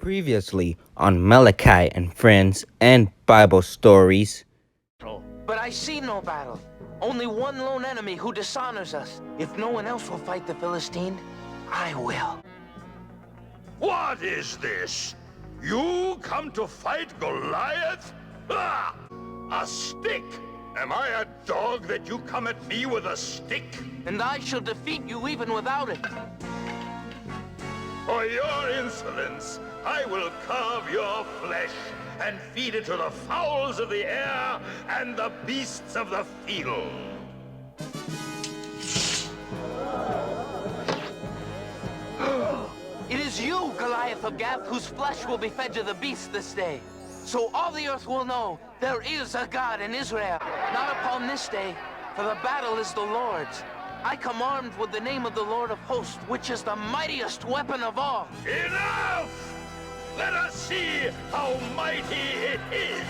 Previously on Malachi and Friends and Bible Stories. But I see no battle. Only one lone enemy who dishonors us. If no one else will fight the Philistine, I will. What is this? You come to fight Goliath? Ah! A stick! Am I a dog that you come at me with a stick? And I shall defeat you even without it. For your insolence, I will carve your flesh and feed it to the fowls of the air and the beasts of the field. It is you, Goliath of Gath, whose flesh will be fed to the beasts this day. So all the earth will know there is a God in Israel. Not upon this day, for the battle is the Lord's. I come armed with the name of the Lord of hosts, which is the mightiest weapon of all. Enough! Let us see how mighty it is.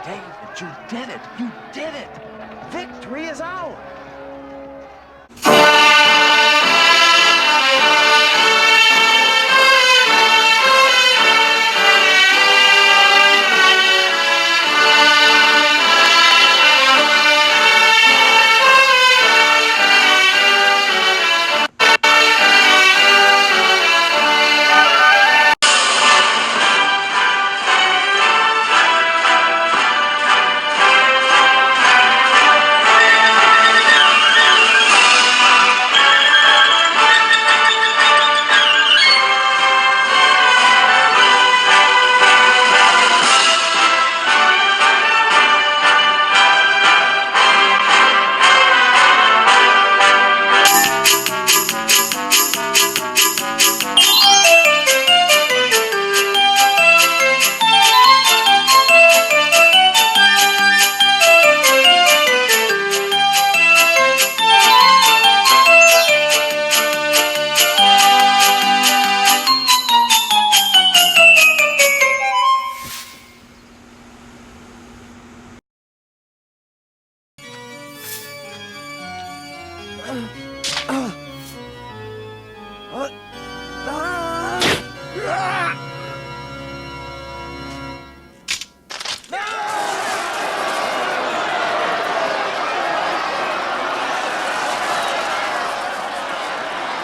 David, you did it! You did it! Victory is ours!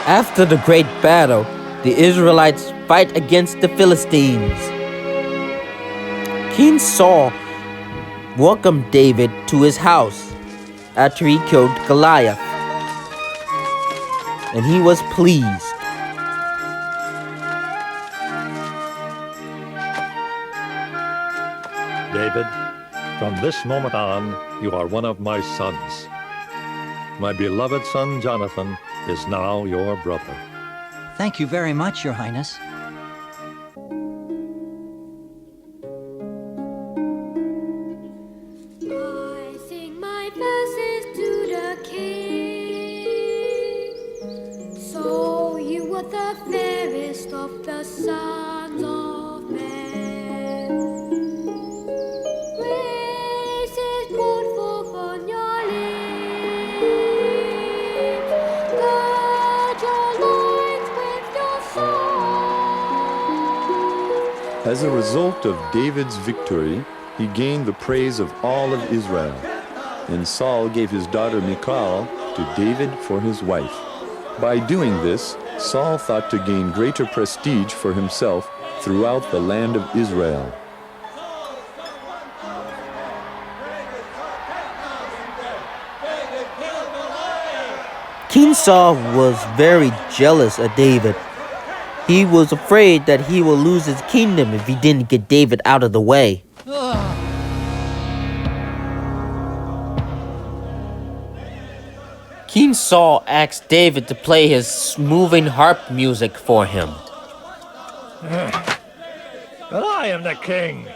After the great battle, the Israelites fight against the Philistines. King Saul welcomed David to his house after he killed Goliath, and he was pleased. David, from this moment on, you are one of my sons. My beloved son Jonathan is now your brother. Thank you very much, Your Highness. I sing my verses to the king. So you were the fairest of the sons of men. Praises poured forth on your lips. Gird your loins with your song. As a result of David's victory, he gained the praise of all of Israel. And Saul gave his daughter Michal to David for his wife. By doing this, Saul thought to gain greater prestige for himself throughout the land of Israel. King Saul was very jealous of David. He was afraid that he would lose his kingdom if he didn't get David out of the way. King Saul asked David to play his moving harp music for him. But I am the king.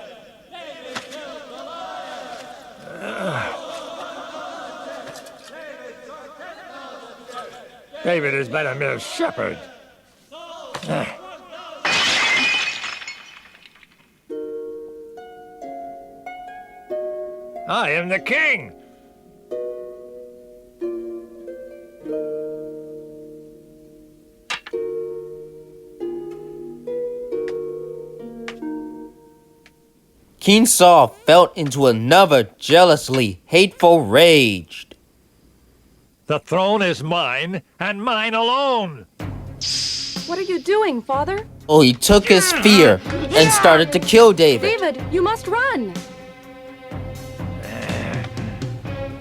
David has been a mere shepherd. I am the king. King Saul fell into another jealously hateful rage. The throne is mine, and mine alone. What are you doing, Father? So he took his spear and started to kill David. David, you must run!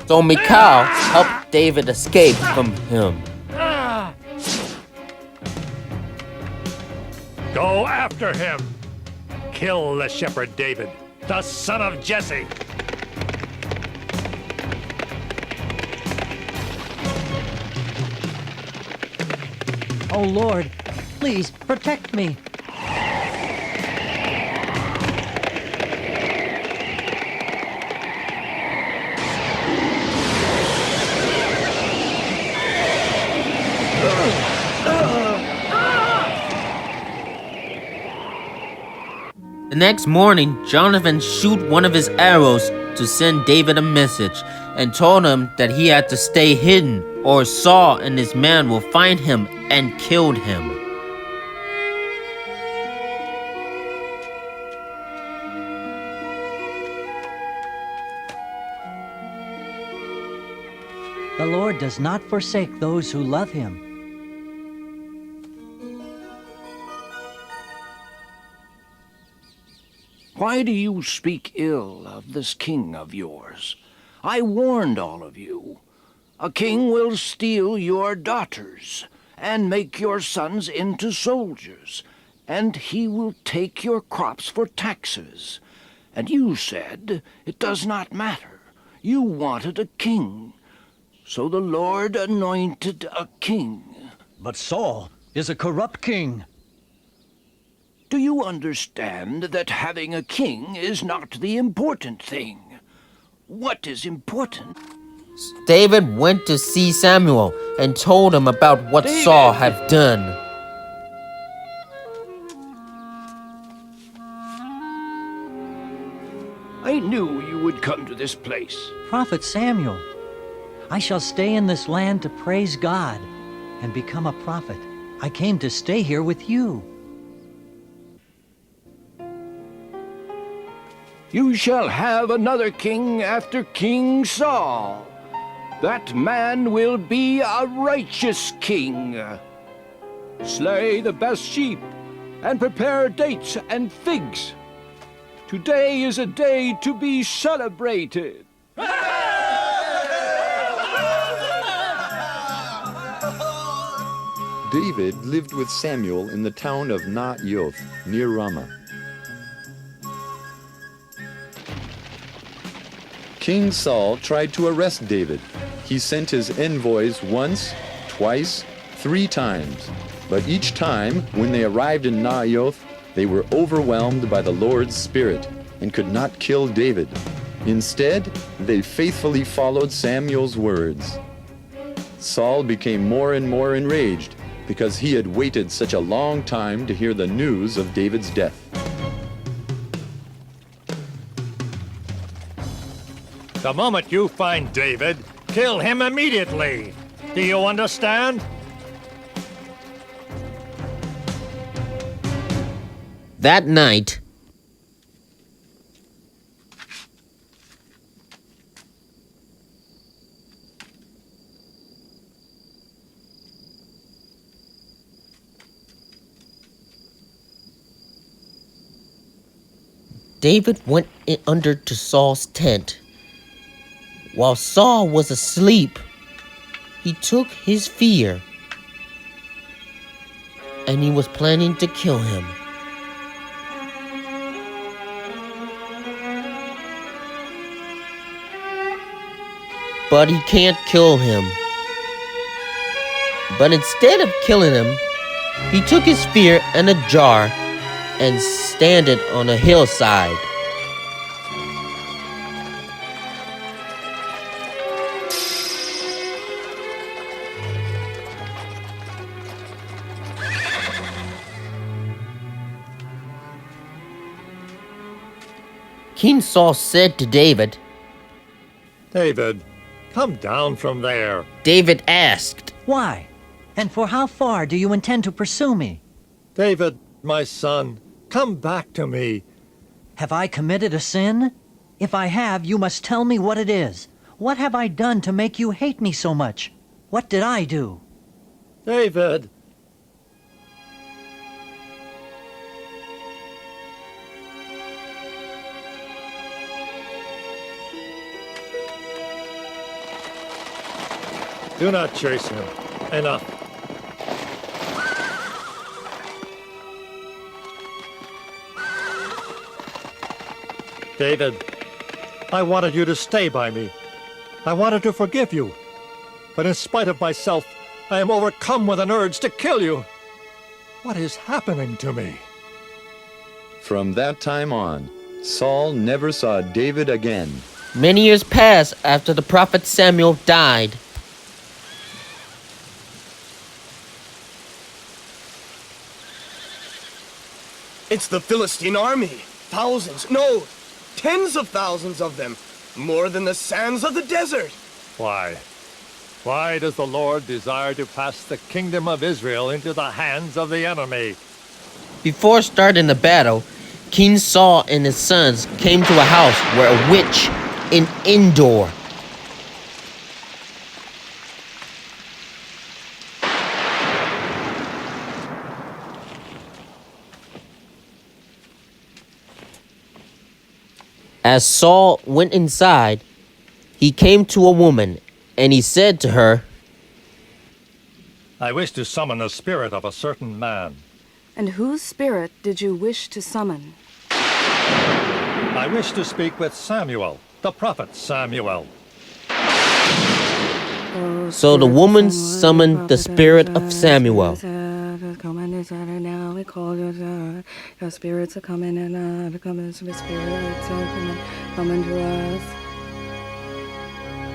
So Michal helped David escape from him. Go after him. Kill the shepherd David, the son of Jesse. Oh Lord, please protect me. The next morning, Jonathan shot one of his arrows to send David a message and told him that he had to stay hidden or Saul and his men will find him and killed him. The Lord does not forsake those who love him. Why do you speak ill of this king of yours? I warned all of you. A king will steal your daughters and make your sons into soldiers, and he will take your crops for taxes. And you said, it does not matter. You wanted a king. So the Lord anointed a king. But Saul is a corrupt king. Do you understand that having a king is not the important thing? What is important? David went to see Samuel and told him about what Saul had done. I knew you would come to this place. Prophet Samuel, I shall stay in this land to praise God and become a prophet. I came to stay here with you. You shall have another king after King Saul. That man will be a righteous king. Slay the best sheep and prepare dates and figs. Today is a day to be celebrated. David lived with Samuel in the town of Naioth, near Ramah. King Saul tried to arrest David. He sent his envoys once, twice, 3 times. But each time, when they arrived in Naioth, they were overwhelmed by the Lord's Spirit and could not kill David. Instead, they faithfully followed Samuel's words. Saul became more and more enraged because he had waited such a long time to hear the news of David's death. The moment you find David, kill him immediately. Do you understand? That night, David went under to Saul's tent. While Saul was asleep, he took his spear and he was planning to kill him. But he can't kill him. But instead of killing him, he took his spear and a jar and stand it on a hillside. King Saul said to David, David, come down from there. David asked. Why? And for how far do you intend to pursue me? David, my son, come back to me. Have I committed a sin? If I have, you must tell me what it is. What have I done to make you hate me so much? What did I do? David. Do not chase him. Enough. David, I wanted you to stay by me. I wanted to forgive you. But in spite of myself, I am overcome with an urge to kill you. What is happening to me? From that time on, Saul never saw David again. Many years passed after the prophet Samuel died. It's the Philistine army. Thousands, no, tens of thousands of them. More than the sands of the desert. Why? Why does the Lord desire to pass the kingdom of Israel into the hands of the enemy? Before starting the battle, King Saul and his sons came to a house where a witch in Endor. As Saul went inside, he came to a woman, and he said to her, I wish to summon the spirit of a certain man. And whose spirit did you wish to summon? I wish to speak with Samuel, the prophet Samuel. So the woman summoned the spirit of Samuel. Your spirits are coming and becoming spirits are coming to us.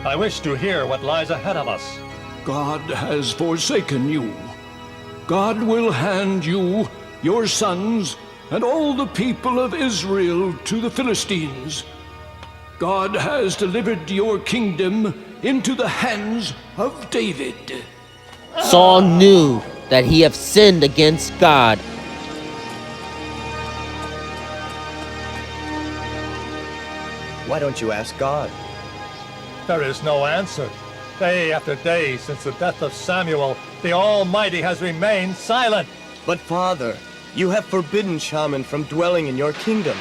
I wish to hear what lies ahead of us. God has forsaken you. God will hand you, your sons, and all the people of Israel to the Philistines. God has delivered your kingdom into the hands of David. Saul knew that he had sinned against God. Why don't you ask God? There is no answer. Day after day since the death of Samuel, the Almighty has remained silent. But Father, you have forbidden shaman from dwelling in your kingdom.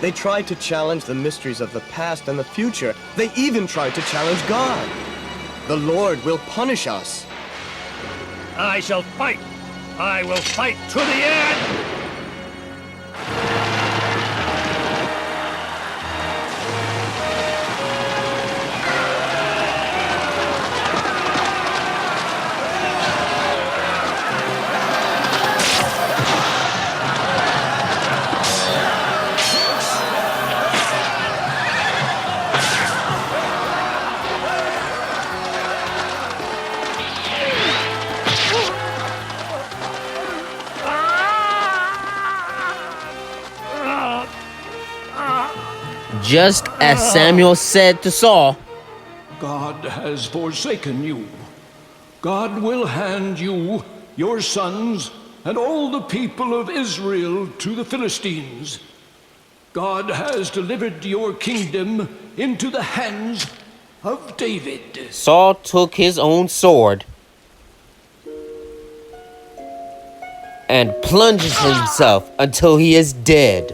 They tried to challenge the mysteries of the past and the future. They even tried to challenge God. The Lord will punish us. I shall fight. I will fight to the end. Just as Samuel said to Saul, God has forsaken you. God will hand you, your sons, and all the people of Israel to the Philistines. God has delivered your kingdom into the hands of David. Saul took his own sword and plunges himself until he is dead.